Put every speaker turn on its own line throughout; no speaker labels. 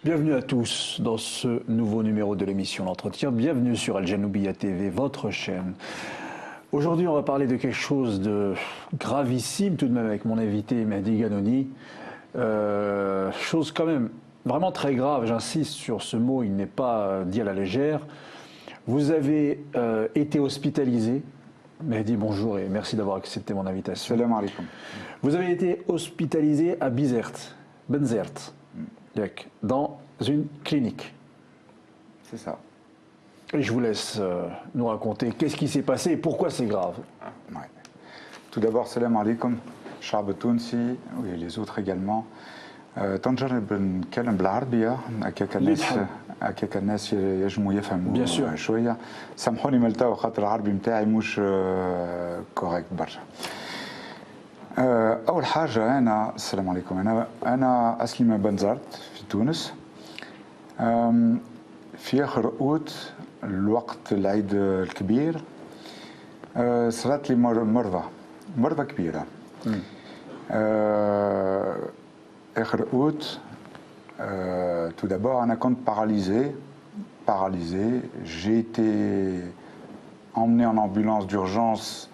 Bienvenue à tous dans ce nouveau numéro de l'émission L'Entretien. Bienvenue sur Al Janoubia TV, votre chaîne. Aujourd'hui, on va parler de quelque chose de gravissime tout de même avec mon invité Mehdi Ganoni. Chose quand même vraiment très grave, j'insiste sur ce mot, il n'est pas dit à la légère. Vous avez été hospitalisé. Mehdi, bonjour et merci d'avoir accepté mon invitation.
Salam alaikum.
Vous avez été hospitalisé à Benzert, dans une clinique.
C'est ça.
Et je vous laisse nous raconter qu'est-ce qui s'est passé et pourquoi c'est grave.
Ouais. Tout d'abord, salam alaikum, Shab Tounsi et les autres également. تنجرب نتكلم بالعربية هكاك الناس يجموا يفهموا شوية. سامحوني ملتو خاطر العربي نتاعي مش كوريكت برشا. أول حاجة السلام عليكم. أنا أصلي من بنزرت في تونس. في آخر أوت الوقت العيد الكبير صارت لي مرضى كبيرة. آخر أوت tout d'abord أنا كنت paralysé. J'ai été emmené en ambulance d'urgence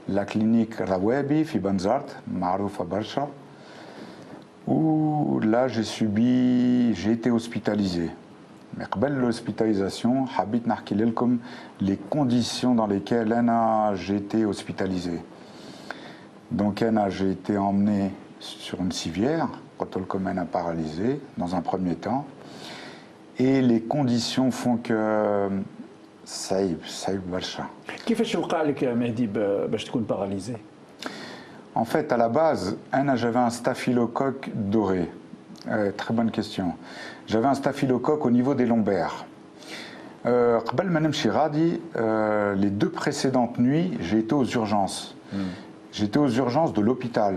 la clinique Rawabi في بنزرت معروفة برشا. Où là j'ai été hospitalisé. Mais قبل l'hospitalisation, حبيت نحكي لكم les conditions dans lesquelles j'ai été hospitalisé. Donc j'ai été emmené sur une civière, قلت لكم أنا paralysé dans un premier temps. Et les conditions font que صعيب برشا.
كيفاش وقع لك يا مهدي باش تكون paralysé؟
En fait, à la base, j'avais un staphylocoque doré. Très bonne question. J'avais un staphylocoque au niveau des lombaires. قبل ما نمشي غادي, les deux précédentes nuits, j'ai été aux urgences. J'étais aux urgences de l'hôpital,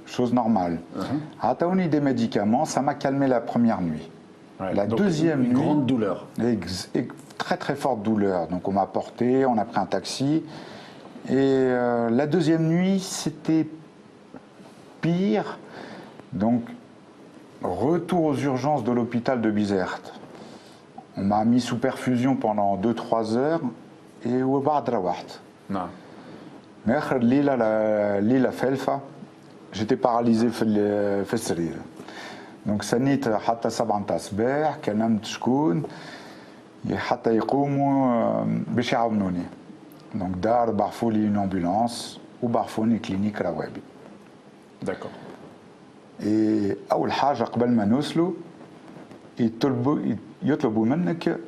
chose normale. عطاوني des médicaments, ça m'a calmé la première nuit.
Ouais,
la
donc
deuxième nuit,
grande douleur.
Très très forte douleur. Donc on m'a porté, on a pris un taxi. Et la deuxième nuit, c'était pire. Donc, retour aux urgences de l'hôpital de Bizerte. On m'a mis sous perfusion pendant 2-3 heures. Et وبعد روحت. Mais آخر ليلة فالفة, j'étais paralysé في السرير. Donc سنيت حتى 7 صباح, كلمت شكون حتى يقوموا باش يعاونوني. Donc دار بعثوا لي une ambulance وبعثوني كلينيك روابي.
D'accord.
Et أول حاجة قبل ما نوصلوا يطلبوا منك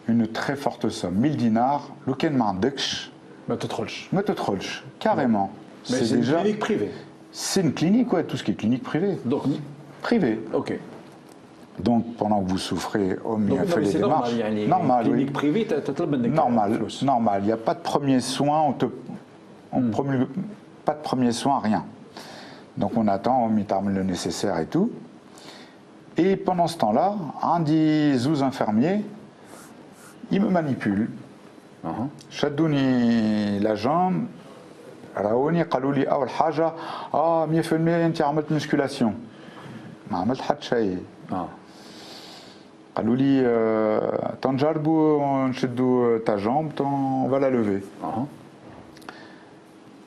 une très forte somme 1000 dinars. لو كان ما عندكش
ما تدخلش.
ما تدخلش carrément.
Mais c'est déjà une clinique privée.
C'est une clinique, ouais, tout ce qui est clinique privée.
Donc
privé.
Ok.
Donc pendant que vous souffrez, on a fait les démarches.
Normal, clinique privée,
normal. Il n'y a pas de premier soin, pas de premier soin, rien. Donc on attend, on termine le nécessaire et tout. Et pendant ce temps-là, un des zouz infirmiers, il me manipule. شدوني la jambe. راوني قالوا لي أول حاجة 100% أنت عملت مسكولاسيون. ما عملت حتى شيء. قالوا لي تنجربوا نشدوا ta jambe, on va la lever.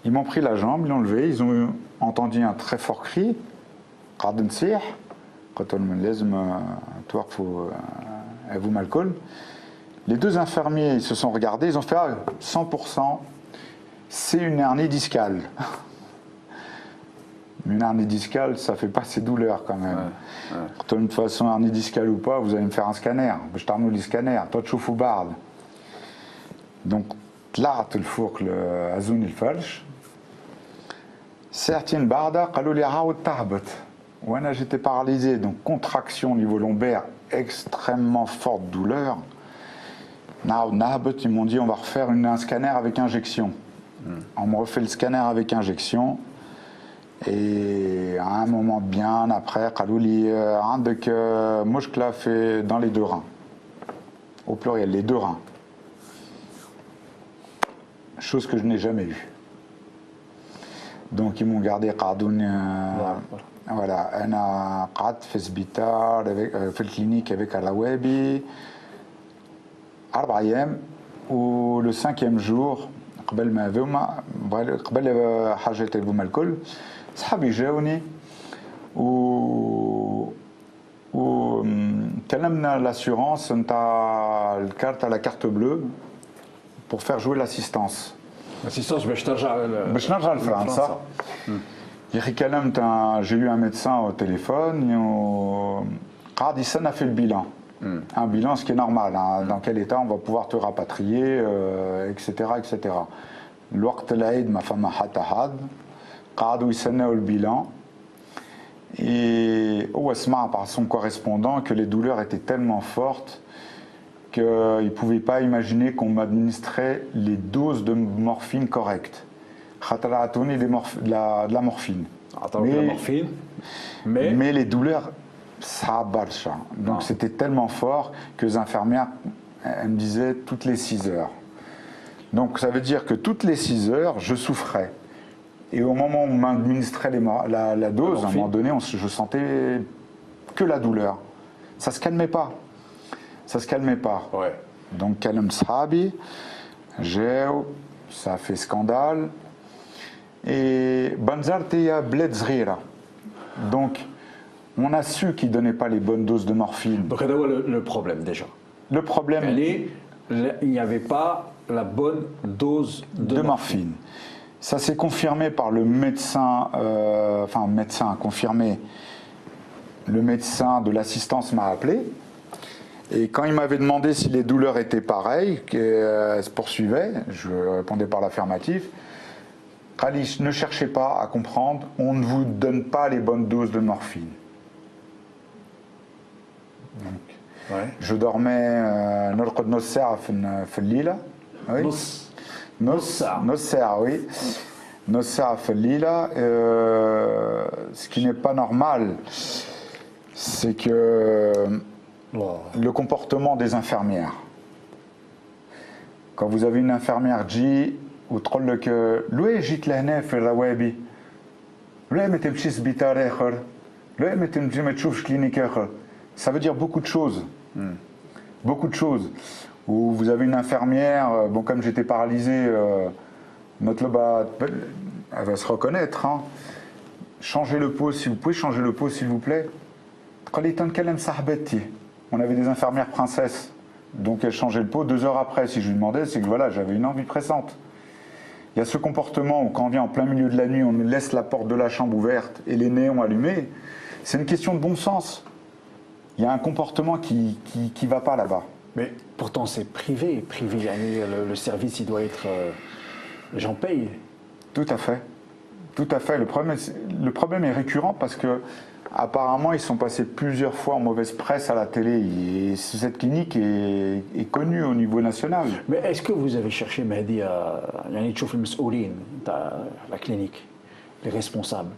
Ils m'ont pris la jambe, ils l'ont levée, ils ont entendu un très fort cri. قاعد نصيح. قلت لهم لازم توقفوا هذوما الكل. Les deux infirmiers ils se sont regardés, ils ont fait 100%. C'est une hernie discale. Une hernie discale, ça ne fait pas ces douleurs quand même. De toute façon, hernie discale ou pas, vous allez me faire un scanner. Je t'arnoue les scanners. Toi, tu chauffes ou barde. Donc, طلعت الفوق عزوني الفرش. ساعتين بعدها قالوا لي عاود تهبط. وانا j'étais paralysé, donc contraction au niveau lombaire, extrêmement forte douleur. نعاود نهبط, ils m'ont dit on va refaire un scanner avec injection. On me refait le scanner avec injection. Et à un moment bien après, قالوا لي عندك مشكلة dans les deux reins. Au pluriel, les deux reins. Chose que je n'ai jamais eue. Donc ils m'ont gardé قعدوني voilà انا قعدت في السبيطار في الكلينيك avec الروابي 4 ايام ولو 5e jour قبل ما هذوما قبل حاجات هذوما الكل صحابي جاوني وكلمنا l'assurance نتاع الكارت على كارت bleue pour faire jouer l'assistance.
L'assistance باش
نرجع لفرنسا. J'ai eu un médecin au téléphone قاعد يستنى في البيلان. Un bilan, ce qui est normal, hein, dans quel état on va pouvoir te rapatrier, etc. etc. الوقت العيد ما فما حتى حد قعدوا يستناو البيلان. Et هو سمع par son correspondant que les douleurs étaient tellement fortes qu'il ne pouvait pas imaginer qu'on m'administrait les doses de morphine correctes. De la morphine. Mais les douleurs, ça barcha. Donc c'était tellement fort que les infirmières elles me disaient toutes les 6 heures. Donc ça veut dire que toutes les 6 heures, je souffrais. Et au moment où on m'administrait la dose, à un moment donné, je sentais que la douleur. Ça ne se calmait pas. Ça se calmait pas.
Ouais.
Donc Kalem Sahabi, ça a fait scandale. Et Banzarteya Bled Zrira. Donc on a su qu'il ne donnait pas les bonnes doses de morphine.
Donc c'est le problème déjà.
Le problème.
Il n'y avait pas la bonne dose de morphine.
Ça s'est confirmé par le médecin, médecin a confirmé, le médecin de l'assistance m'a appelé. Et quand il m'avait demandé si les douleurs étaient pareilles, qu'elles se poursuivaient, je répondais par l'affirmatif. Khalish, ne cherchez pas à comprendre, on ne vous donne pas les bonnes doses de morphine. Donc, je dormais نرقد نص ساعة في الليلة. نص ساعة, oui. نص ساعة في الليلة. Ce qui n'est pas normal, c'est que le comportement des infirmières. Quand vous avez une infirmière G, وتقول لك لوين جيت لهنا في الروابي؟ لوين ما تمشي سبيطار آخر؟ لوين ما تمشي ما تشوفش كلينيك آخر؟ Ça veut dire beaucoup de choses. Beaucoup de choses. Où vous avez une infirmière, bon comme j'étais paralysé, notre loba, elle va se reconnaître. Hein. Changez le pot, si vous pouvez changer le pot s'il vous plaît. On avait des infirmières princesses, donc elles changeaient le pot 2 heures après. Si je lui demandais, c'est que voilà, j'avais une envie pressante. Il y a ce comportement où quand on vient en plein milieu de la nuit, on laisse la porte de la chambre ouverte et les néons allumés. C'est une question de bon sens. Il y a un comportement qui va pas là-bas.
Mais pourtant c'est privé. Le service il doit être... les gens payent.
Tout à fait. Tout à fait. Le problème est récurrent parce que apparemment, ils sont passés plusieurs fois en mauvaise presse à la télé. Et cette clinique est connue au niveau national.
Mais est-ce que vous avez cherché, Mehdi, à la clinique, les responsables?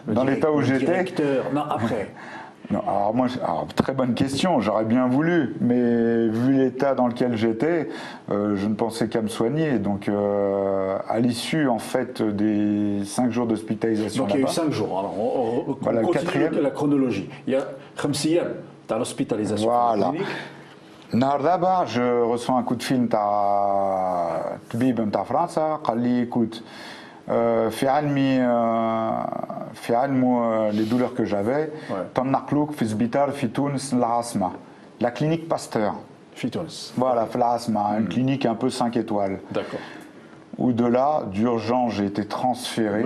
Dans l'état où j'étais.
Directeur, non, après.
Non, alors, très bonne question, j'aurais bien voulu, mais vu l'état dans lequel j'étais, je ne pensais qu'à me soigner. Donc, à l'issue, en fait, des 5 jours d'hospitalisation.
Donc, il y a eu 5 jours. Alors, on
voilà,
continue la chronologie. Il y a 5 jours dans l'hospitalisation.
Voilà. Nardaba, je reçois un coup de fil de Tbib de France, qui dit écoute, في علمه les douleurs que j'avais تنقلوك في سبيطار في تونس العاصمة la clinique Pasteur
في تونس
voilà في العاصمة une clinique un peu 5 étoiles
d'accord
où de là d'urgence j'ai été transféré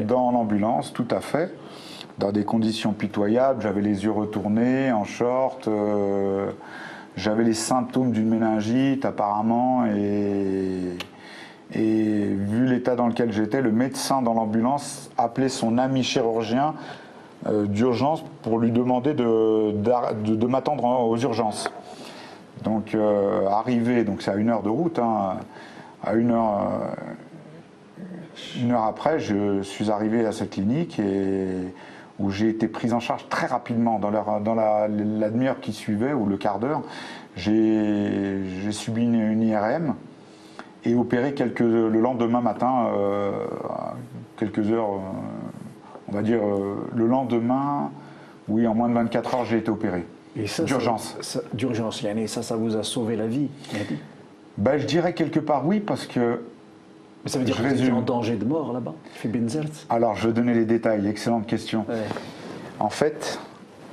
dans l'ambulance tout à fait dans des conditions pitoyables, j'avais les yeux retournés en short, j'avais les symptômes d'une méningite apparemment et vu l'état dans lequel j'étais, le médecin dans l'ambulance appelait son ami chirurgien d'urgence pour lui demander de m'attendre aux urgences. Donc arrivé, donc c'est à 1 heure de route, hein, à 1 heure après, je suis arrivé à cette clinique où j'ai été pris en charge très rapidement dans la demi-heure qui suivait ou le quart d'heure. J'ai subi une IRM. Et opéré le lendemain matin, quelques heures, on va dire le lendemain, oui, en moins de 24 heures, j'ai été opéré. D'urgence.
D'urgence, Yannis, ça vous a sauvé la vie, Yannis?
Ben, je dirais quelque part oui, parce que...
Mais ça veut dire que vous étiez en danger de mort là-bas, fait Benzert?
Alors, je vais donner les détails, excellente question.
Ouais.
En fait,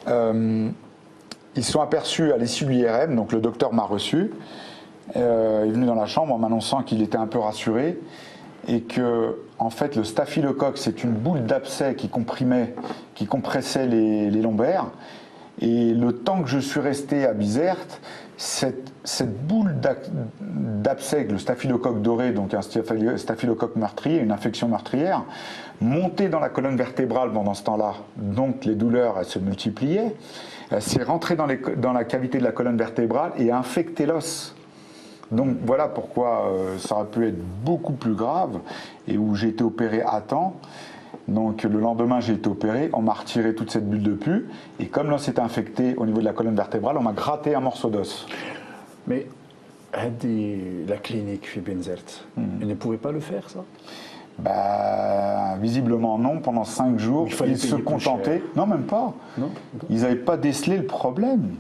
ils sont aperçus à l'issue de l'IRM, donc le docteur m'a reçu, il est venu dans la chambre en m'annonçant qu'il était un peu rassuré et que, en fait, le staphylocoque, c'est une boule d'abcès qui compressait les lombaires. Et le temps que je suis resté à Bizerte, cette boule d'abcès, le staphylocoque doré, donc un staphylocoque meurtrier, une infection meurtrière, montait dans la colonne vertébrale pendant ce temps-là. Donc les douleurs, elles se multipliaient. Elle s'est rentrée dans la cavité de la colonne vertébrale et a infecté l'os. Donc voilà pourquoi ça aurait pu être beaucoup plus grave et où j'ai été opéré à temps. Donc le lendemain, j'ai été opéré, on m'a retiré toute cette bulle de pus, et comme l'os était infecté au niveau de la colonne vertébrale, on m'a gratté un morceau d'os.
Mais la clinique chez Benzert, elle ne pouvait pas le faire, ça?
Bah, visiblement non, pendant 5 jours, ils se contentaient. Non, même pas. Non. Ils n'avaient pas décelé le problème.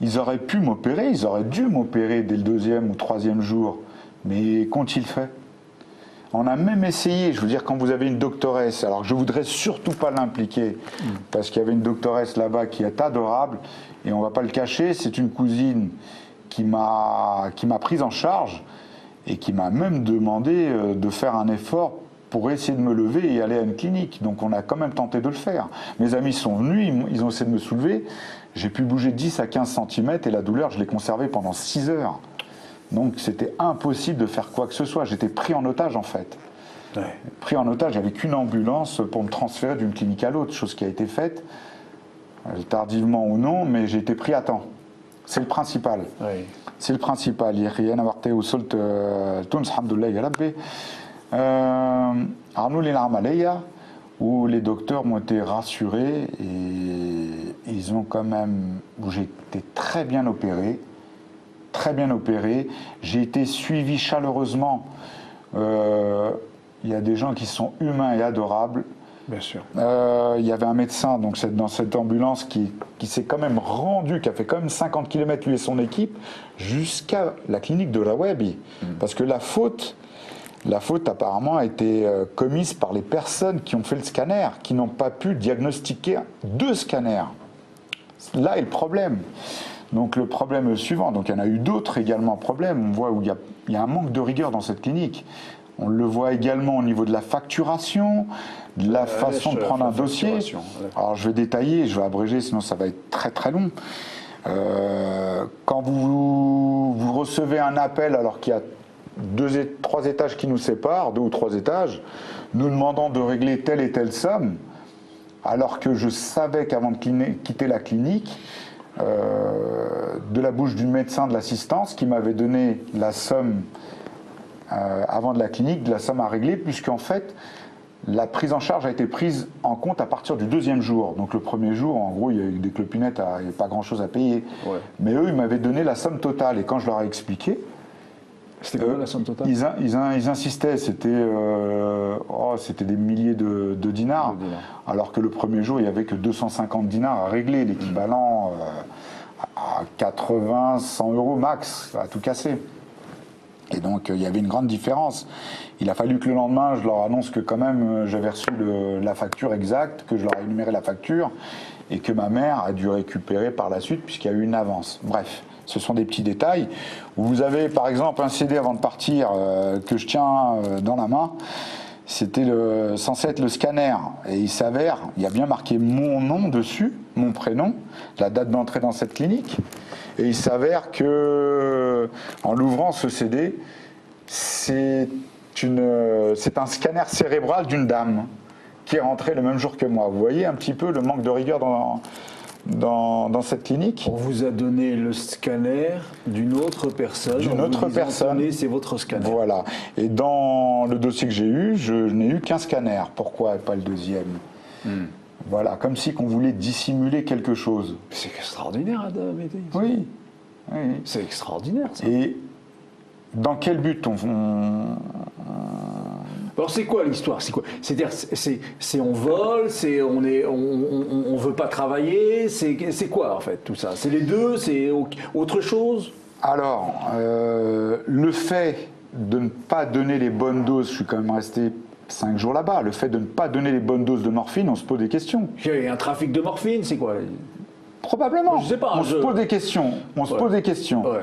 Ils auraient pu m'opérer, ils auraient dû m'opérer dès le 2e ou 3e jour, mais qu'ont-ils fait? On a même essayé, je veux dire, quand vous avez une doctoresse, alors je ne voudrais surtout pas l'impliquer, parce qu'il y avait une doctoresse là-bas qui est adorable, et on ne va pas le cacher, c'est une cousine qui m'a prise en charge, et qui m'a même demandé de faire un effort pour essayer de me lever et aller à une clinique. Donc on a quand même tenté de le faire. Mes amis sont venus, ils ont essayé de me soulever, j'ai pu bouger 10 à 15 cm, et la douleur, je l'ai conservée pendant 6 heures. Donc c'était impossible de faire quoi que ce soit. J'étais pris en otage en fait. Ouais. Pris en otage, j'avais qu'une ambulance pour me transférer d'une clinique à l'autre, chose qui a été faite, tardivement ou non, mais j'ai été pris à temps. C'est le principal. Ouais. C'est le principal. Il n'y a rien à voir au sol de Tunis, alhamdoulilah, ya Rabbi. Arnaud Lélarmaleya, où les docteurs m'ont été rassurés et ils ont quand même. J'ai été très bien opéré. Très bien opéré. J'ai été suivi chaleureusement. Il y a des gens qui sont humains et adorables.
Bien sûr.
Il y avait un médecin donc, dans cette ambulance qui s'est quand même rendu, qui a fait quand même 50 km lui et son équipe, jusqu'à la clinique de la Wahabi. Parce que la faute apparemment a été commise par les personnes qui ont fait le scanner, qui n'ont pas pu diagnostiquer 2 scanners. Là est le problème. Donc le problème est le suivant, donc il y en a eu d'autres également problèmes, on voit où il y a un manque de rigueur dans cette clinique. On le voit également au niveau de la facturation, de la façon de prendre un dossier. Alors je vais détailler, je vais abréger, sinon ça va être très très long. Quand vous recevez un appel alors qu'il y a 3 étages qui nous séparent, 2 ou 3 étages, nous demandant de régler telle et telle somme, alors que je savais qu'avant de quitter la clinique, de la bouche du médecin de l'assistance qui m'avait donné la somme avant de la clinique, de la somme à régler, puisqu'en fait la prise en charge a été prise en compte à partir du 2e jour. Donc le 1er jour, en gros, il y a eu des clopinettes, il n'y avait pas grand chose à payer. Ouais. Mais eux, ils m'avaient donné la somme totale. Et quand je leur ai expliqué,
c'était quoi la somme totale?
Ils insistaient, c'était des milliers de dinars, alors que le 1er jour, il n'y avait que 250 dinars à régler, l'équivalent à 80, 100 euros max, à tout casser. Et donc, il y avait une grande différence. Il a fallu que le lendemain, je leur annonce que quand même, j'avais reçu la facture exacte, que je leur ai énuméré la facture, et que ma mère a dû récupérer par la suite, puisqu'il y a eu une avance. Bref. Ce sont des petits détails. Vous avez par exemple un CD avant de partir que je tiens dans la main. C'était censé être le scanner. Et il s'avère, il y a bien marqué mon nom dessus, mon prénom, la date d'entrée dans cette clinique. Et il s'avère que, en l'ouvrant ce CD, c'est un scanner cérébral d'une dame qui est rentrée le même jour que moi. Vous voyez un petit peu le manque de rigueur dans cette clinique.
On vous a donné le scanner d'une autre personne.
D'une autre personne.
C'est votre scanner.
Voilà. Et dans le dossier que j'ai eu, je n'ai eu qu'un scanner. Pourquoi pas le 2e? Voilà, comme si qu'on voulait dissimuler quelque chose.
C'est extraordinaire, Adam.
Oui.
C'est extraordinaire, ça.
Et dans quel but
Alors c'est quoi l'histoire? C'est quoi? C'est-à-dire, c'est on vole, on veut pas travailler, c'est quoi en fait tout ça? C'est les deux, c'est autre chose?
Alors, le fait de ne pas donner les bonnes doses, je suis quand même resté 5 jours là-bas, le fait de ne pas donner les bonnes doses de morphine, on se pose des questions.
Il y a un trafic de morphine, c'est quoi?
Probablement.
Je sais pas.
On se pose des questions. On se pose des questions.
Ouais.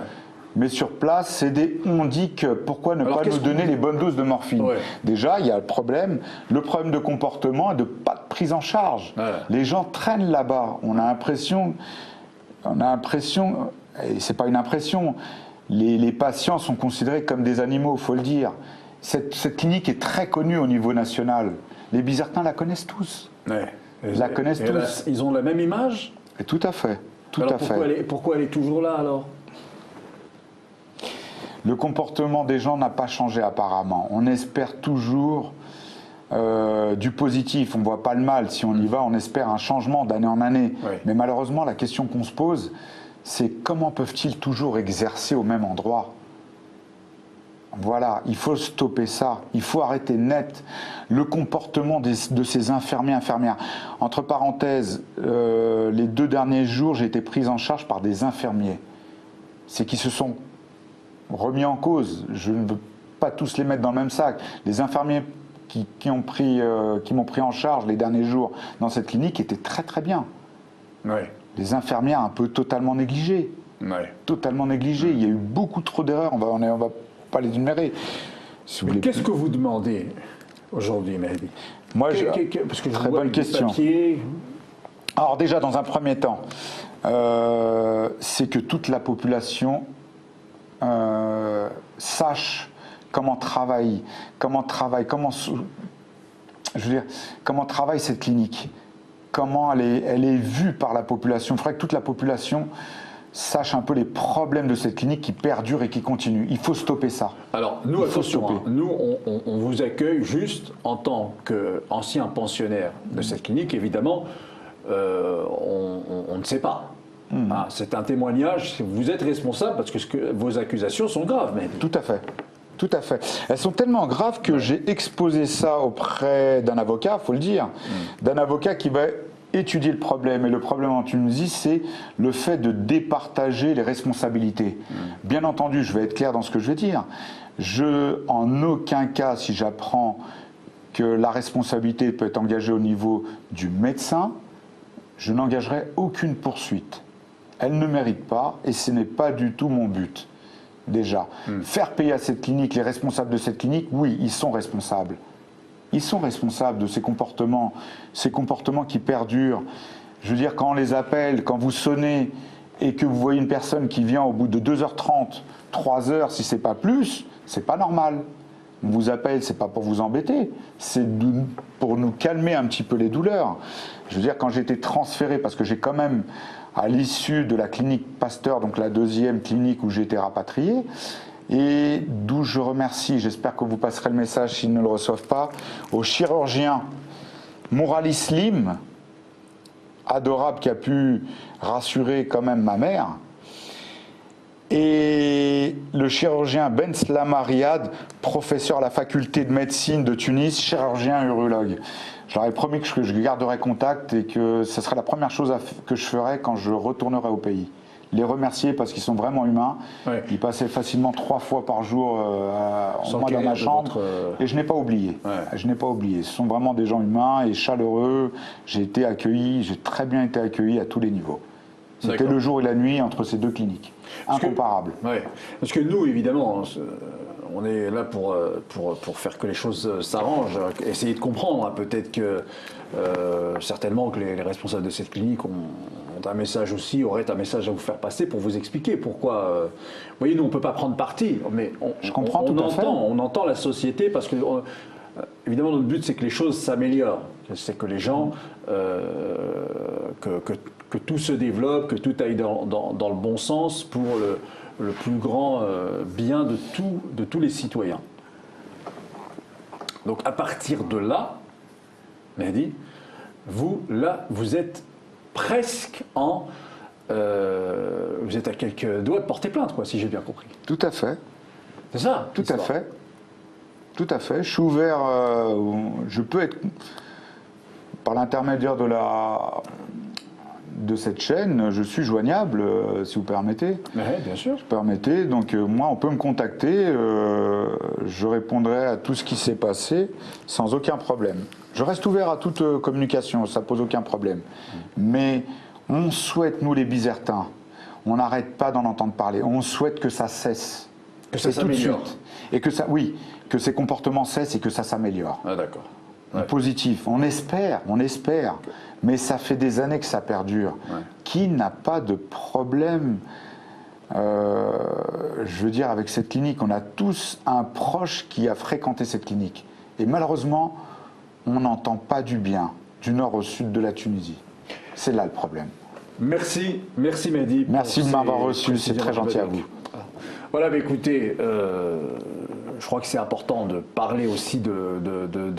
Mais sur place, c'est des on dit que pourquoi ne pas nous donner les bonnes doses de morphine.
Ouais.
Déjà, il y a le problème de comportement et de pas de prise en charge.
Ouais.
Les gens traînent là-bas. On a l'impression, et c'est pas une impression, les patients sont considérés comme des animaux, il faut le dire. Cette clinique est très connue au niveau national. Les Bizertins la connaissent tous.
Ouais.
La connaissent tous.
Ils ont la même image?
Et tout à fait. Tout
alors
à fait.
Pourquoi elle est toujours là alors?
Le comportement des gens n'a pas changé apparemment. On espère toujours du positif, on ne voit pas le mal. Si on y va, on espère un changement d'année en année.
Oui.
Mais malheureusement, la question qu'on se pose, c'est comment peuvent-ils toujours exercer au même endroit? Voilà, il faut stopper ça, il faut arrêter net le comportement de ces infirmiers, infirmières. Entre parenthèses, les 2 derniers jours, j'ai été prise en charge par des infirmiers. C'est qui se sont remis en cause. Je ne veux pas tous les mettre dans le même sac. Les infirmiers qui m'ont pris en charge les derniers jours dans cette clinique étaient très très bien.
Ouais.
Les infirmières un peu totalement négligées.
Ouais.
Totalement négligées. Il y a eu beaucoup trop d'erreurs. On va pas les énumérer. Si
Mais qu'est-ce que vous demandez aujourd'hui, Mehdi?
Moi,
parce que je
très
vois
bonne question.
Papiers.
Alors déjà, dans un premier temps, c'est que toute la population sache comment travaille cette clinique, comment elle est vue par la population. Il faudrait que toute la population sache un peu les problèmes de cette clinique qui perdurent et qui continuent. Il faut stopper ça.
Alors, nous, attention, hein, nous, on vous accueille juste en tant qu'ancien pensionnaire de cette clinique. Évidemment, on ne sait pas. Ah, c'est un témoignage, vous êtes responsable parce que vos accusations sont graves. Mais...
Tout à fait. Tout à fait. Elles sont tellement graves que j'ai exposé ça auprès d'un avocat, il faut le dire, d'un avocat qui va étudier le problème. Et le problème en Tunisie, c'est le fait de départager les responsabilités. Bien entendu, je vais être clair dans ce que je vais dire. En aucun cas, si j'apprends que la responsabilité peut être engagée au niveau du médecin, je n'engagerai aucune poursuite. Elle ne mérite pas et ce n'est pas du tout mon but. Déjà, faire payer à cette clinique, les responsables de cette clinique, oui, ils sont responsables. Ils sont responsables de ces comportements qui perdurent. Je veux dire, quand on les appelle, quand vous sonnez et que vous voyez une personne qui vient au bout de 2h30, 3h, si ce n'est pas plus, c'est pas normal. On vous appelle, c'est pas pour vous embêter, c'est pour nous calmer un petit peu les douleurs. Je veux dire, quand j'ai été transféré, parce que j'ai quand même, à l'issue de la clinique Pasteur, donc la 2e clinique où j'ai été rapatrié, et d'où je remercie, j'espère que vous passerez le message s'ils ne le reçoivent pas, au chirurgien Mourali Slim, adorable, qui a pu rassurer quand même ma mère, et le chirurgien Ben Slama Riyad, professeur à la faculté de médecine de Tunis, chirurgien urologue. Je leur ai promis que je garderai contact et que ce serait la première chose que je ferai quand je retournerai au pays. Les remercier parce qu'ils sont vraiment humains. Ouais. Ils passaient facilement 3 fois par jour moi dans ma chambre et je n'ai pas oublié. Ouais. Je n'ai pas oublié. Ce sont vraiment des gens humains et chaleureux. J'ai été accueilli, j'ai très bien été accueilli à tous les niveaux. C'était le jour et la nuit entre ces 2 cliniques. Incomparable.
Parce que nous, évidemment, on est là pour faire que les choses s'arrangent, essayer de comprendre. Peut-être que certainement que les responsables de cette clinique auraient un message à vous faire passer pour vous expliquer pourquoi. Vous voyez, nous, on ne peut pas prendre parti, mais on entend la société parce que. Évidemment, notre but, c'est que les choses s'améliorent. C'est que les gens, que tout se développe, que tout aille dans le bon sens pour le plus grand bien de tous les citoyens. Donc, à partir de là, Mehdi, vous êtes presque vous êtes à quelques doigts de porter plainte, quoi, si j'ai bien compris.
Tout à fait.
C'est ça.
Tout à fait. tout à fait. Je suis ouvert, je peux être, par l'intermédiaire de cette chaîne, je suis joignable, si vous permettez.
Oui, bien sûr.
Si vous permettez, donc moi, on peut me contacter, je répondrai à tout ce qui s'est passé sans aucun problème. Je reste ouvert à toute communication, ça pose aucun problème. Mais on souhaite, nous les Bizertins, on n'arrête pas d'en entendre parler, on souhaite que ça cesse.
Que ça s'améliore.
Et que ça, oui, que ces comportements cessent et que ça s'améliore.
Ah, d'accord. Ouais.
Positif, on espère, mais ça fait des années que ça perdure.
Ouais.
Qui n'a pas de problème, je veux dire, avec cette clinique? On a tous un proche qui a fréquenté cette clinique. Et malheureusement, on n'entend pas du bien, du nord au sud de la Tunisie. C'est là le problème.
Merci Mehdi.
Merci de m'avoir reçu, c'est très gentil à vous.
Voilà, mais écoutez, je crois que c'est important de parler aussi de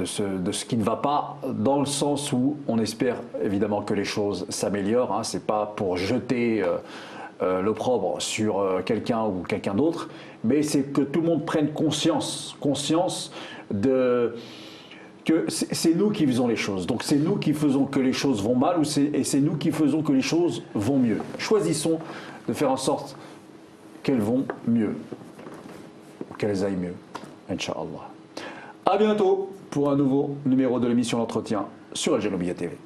ce qui ne va pas, dans le sens où on espère évidemment que les choses s'améliorent. Hein. Ce n'est pas pour jeter l'opprobre sur quelqu'un ou quelqu'un d'autre, mais c'est que tout le monde prenne conscience de... que c'est nous qui faisons les choses. Donc c'est nous qui faisons que les choses vont mal et c'est nous qui faisons que les choses vont mieux. Choisissons de faire en sorte qu'elles vont mieux, qu'elles aillent mieux, Inch'Allah. À bientôt pour un nouveau numéro de l'émission L'Entretien sur Al Janoubia TV.